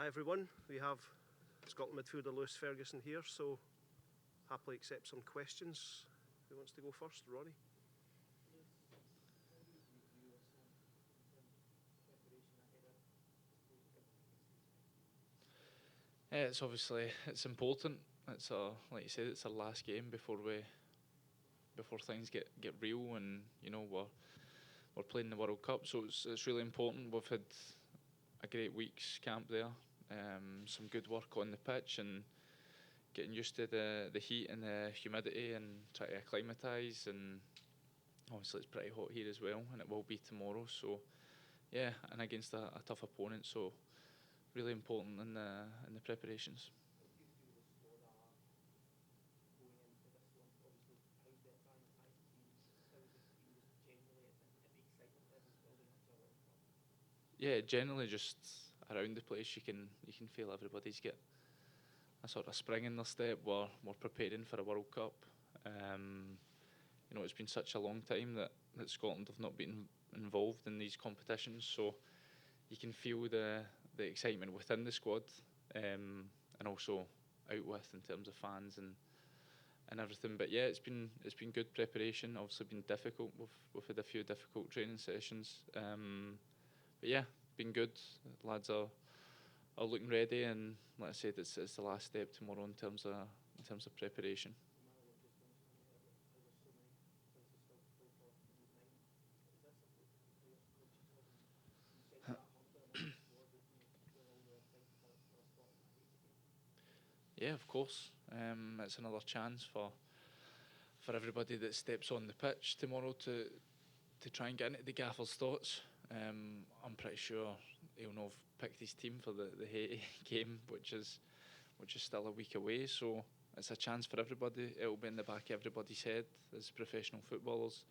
Hi everyone, we have Scotland midfielder Lewis Ferguson here, so happily accept some questions. Who wants to go first? Ronnie? Yeah, it's important. Like you said, it's our last game before things get real, and we're playing the World Cup, so it's really important. We've had a great week's camp there, some good work on the pitch, and getting used to the heat and the humidity, and try to acclimatise. And obviously it's pretty hot here as well, and it will be tomorrow. So yeah, and against a tough opponent, so really important in the preparations. Yeah, generally just around the place you can feel everybody's get a sort of spring in their step. We're preparing for a World Cup. It's been such a long time that Scotland have not been involved in these competitions, so you can feel the excitement within the squad, and also out with in terms of fans and everything. But yeah, it's been good preparation. Obviously been difficult. We've had a few difficult training sessions. But yeah, been good. Lads are looking ready, and like I said, it's the last step tomorrow in terms of preparation. Yeah, of course. It's another chance for everybody that steps on the pitch tomorrow to try and get into the gaffer's thoughts. I'm pretty sure he'll not have picked his team for the Haiti game, which is still a week away. So it's a chance for everybody. It'll be in the back of everybody's head as professional footballers.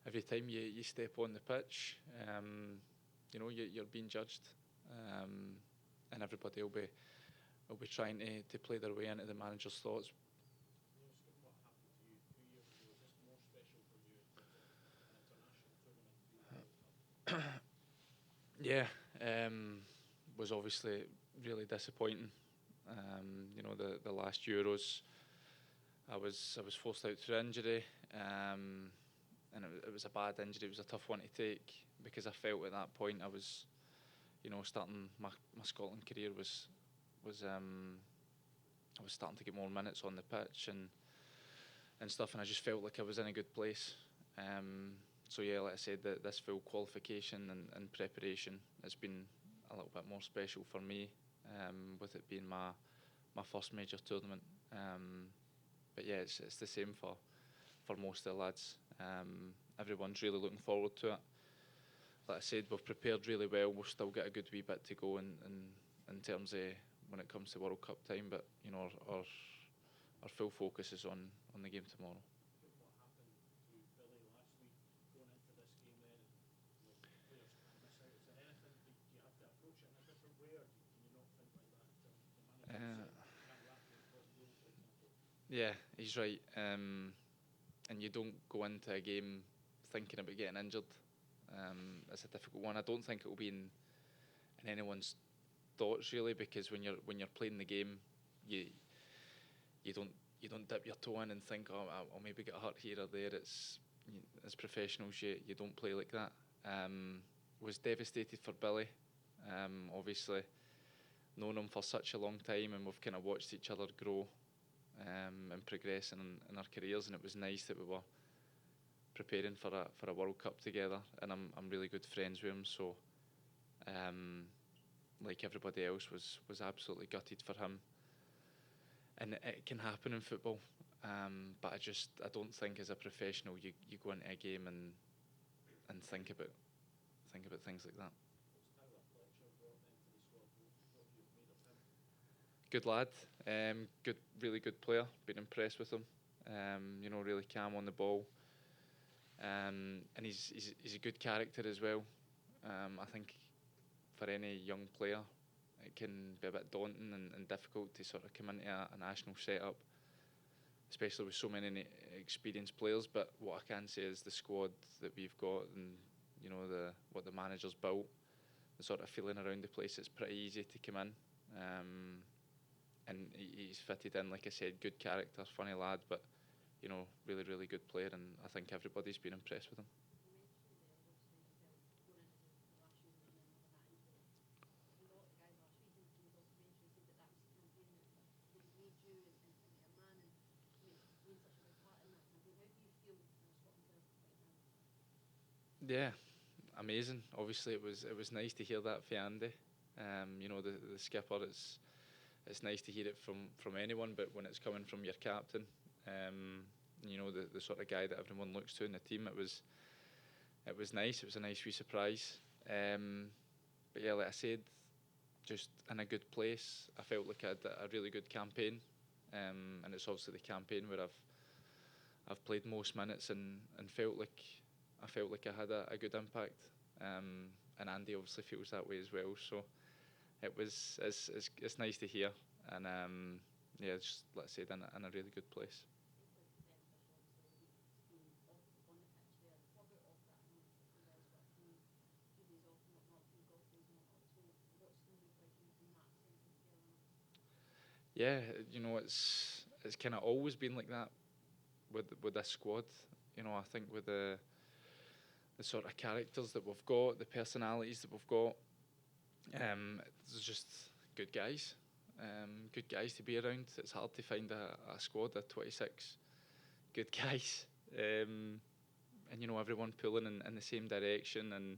Every time you step on the pitch, you're being judged, and everybody will be trying to play their way into the manager's thoughts. Yeah, was obviously really disappointing. The last Euros, I was forced out through injury, and it was a bad injury. It was a tough one to take because I felt at that point I was, starting my Scotland career I was starting to get more minutes on the pitch and stuff, and I just felt like I was in a good place. So yeah, like I said, this full qualification and preparation has been a little bit more special for me, with it being my first major tournament. But yeah, it's the same for most of the lads. Everyone's really looking forward to it. Like I said, we've prepared really well. We've still got a good wee bit to go in terms of when it comes to World Cup time. But our full focus is on the game tomorrow. Yeah, he's right. And you don't go into a game thinking about getting injured. It's a difficult one. I don't think it will be in anyone's thoughts really, because when you're playing the game, you you don't you don't dip your toe in and think, oh, I'll maybe get hurt here or there. As professionals, you don't play like that. Was devastated for Billy. Obviously, known him for such a long time, and we've kind of watched each other grow, and progress in our careers, and it was nice that we were preparing for a World Cup together, and I'm really good friends with him. So, like everybody else, was absolutely gutted for him, and it can happen in football. But I don't think as a professional you go into a game and think about things like that. Good lad, really good player. Been impressed with him. Really calm on the ball, and he's a good character as well. I think for any young player, it can be a bit daunting and difficult to sort of come into a national setup, especially with so many experienced players. But what I can say is the squad that we've got, and what the manager's built, sort of feeling around the place, it's pretty easy to come in. And he's fitted in, like I said, good character, funny lad, but really, really good player, and I think everybody's been impressed with him. Yeah, amazing. Obviously, it was nice to hear that for Andy. The skipper. It's nice to hear it from anyone, but when it's coming from your captain, the sort of guy that everyone looks to in the team, it was nice. It was a nice wee surprise. But yeah, like I said, just in a good place. I felt like I had a really good campaign, and it's obviously the campaign where I've played most minutes and felt like I had a good impact. And Andy obviously feels that way as well. So it's nice to hear, and yeah, just let's say in a really good place. Yeah, it's kind of always been like that with this squad. I think with the sort of characters that we've got, the personalities that we've got, there's just good guys. Good guys to be around. It's hard to find a squad of 26 good guys, and everyone pulling in the same direction, and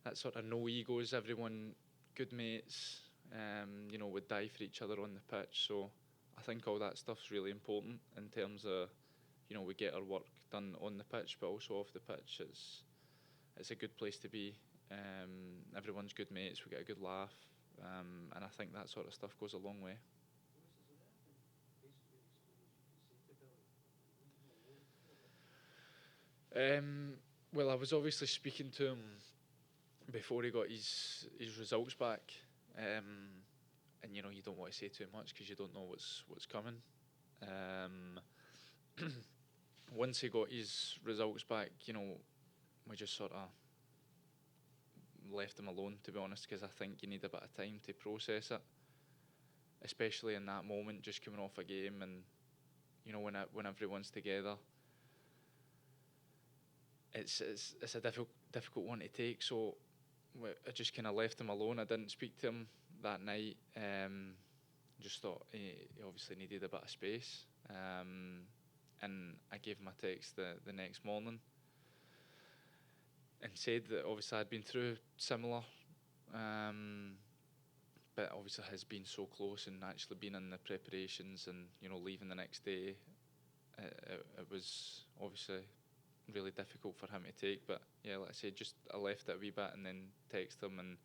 that sort of no egos. Everyone good mates. Would die for each other on the pitch. So I think all that stuff's really important in terms of we get our work done on the pitch, but also off the pitch. It's a good place to be. Everyone's good mates. We get a good laugh, and I think that sort of stuff goes a long way. Well, I was obviously speaking to him before he got his results back, and you don't want to say too much because you don't know what's coming. Once he got his results back, we just sort of left him alone, to be honest, because I think you need a bit of time to process it, especially in that moment, just coming off a game, and when everyone's together, it's a difficult one to take. So I just kind of left him alone. I didn't speak to him that night. Just thought he obviously needed a bit of space, and I gave him a text the next morning and said that obviously I'd been through similar, but obviously has been so close and actually been in the preparations and leaving the next day. It was obviously really difficult for him to take, but yeah, like I said, just I left it a wee bit and then texted him, and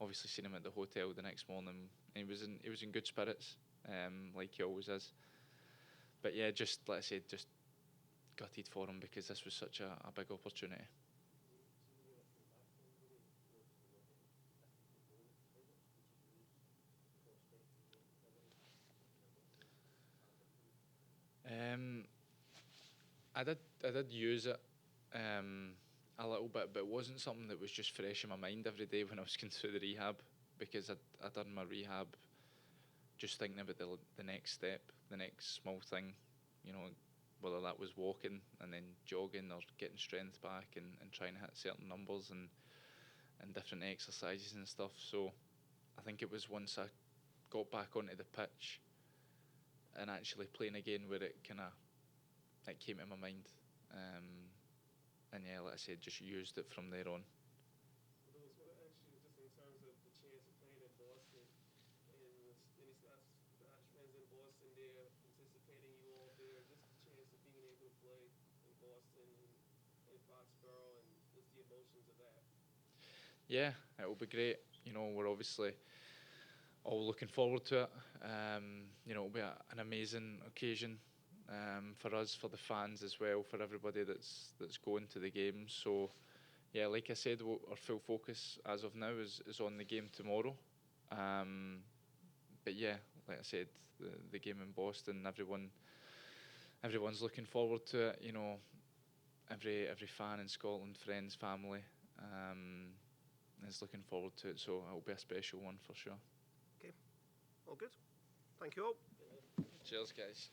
obviously seen him at the hotel the next morning. And he was in good spirits, like he always is. But yeah, just like I said, just gutted for him because this was such a big opportunity. I did use it a little bit, but it wasn't something that was just fresh in my mind every day when I was going through the rehab, because I'd done my rehab just thinking about the next step, the next small thing, whether that was walking and then jogging or getting strength back and trying to hit certain numbers and different exercises and stuff. So I think it was once I got back onto the pitch and actually playing again where it came to my mind. And yeah, like I said, just used it from there on. Lewis, what I ask you just in terms of the chance of playing in Boston, and any Scotch fans in Boston, they're anticipating you all there. Just the chance of being able to play in Boston and in Foxborough, and just the emotions of that. Yeah, it will be great. We're obviously all looking forward to it. It'll be an amazing occasion for us, for the fans as well, for everybody that's going to the games. So, yeah, like I said, our full focus as of now is on the game tomorrow. But yeah, like I said, the game in Boston, everyone's looking forward to it. Every fan in Scotland, friends, family. is looking forward to it. So it'll be a special one for sure. All good. Thank you all. Cheers, guys.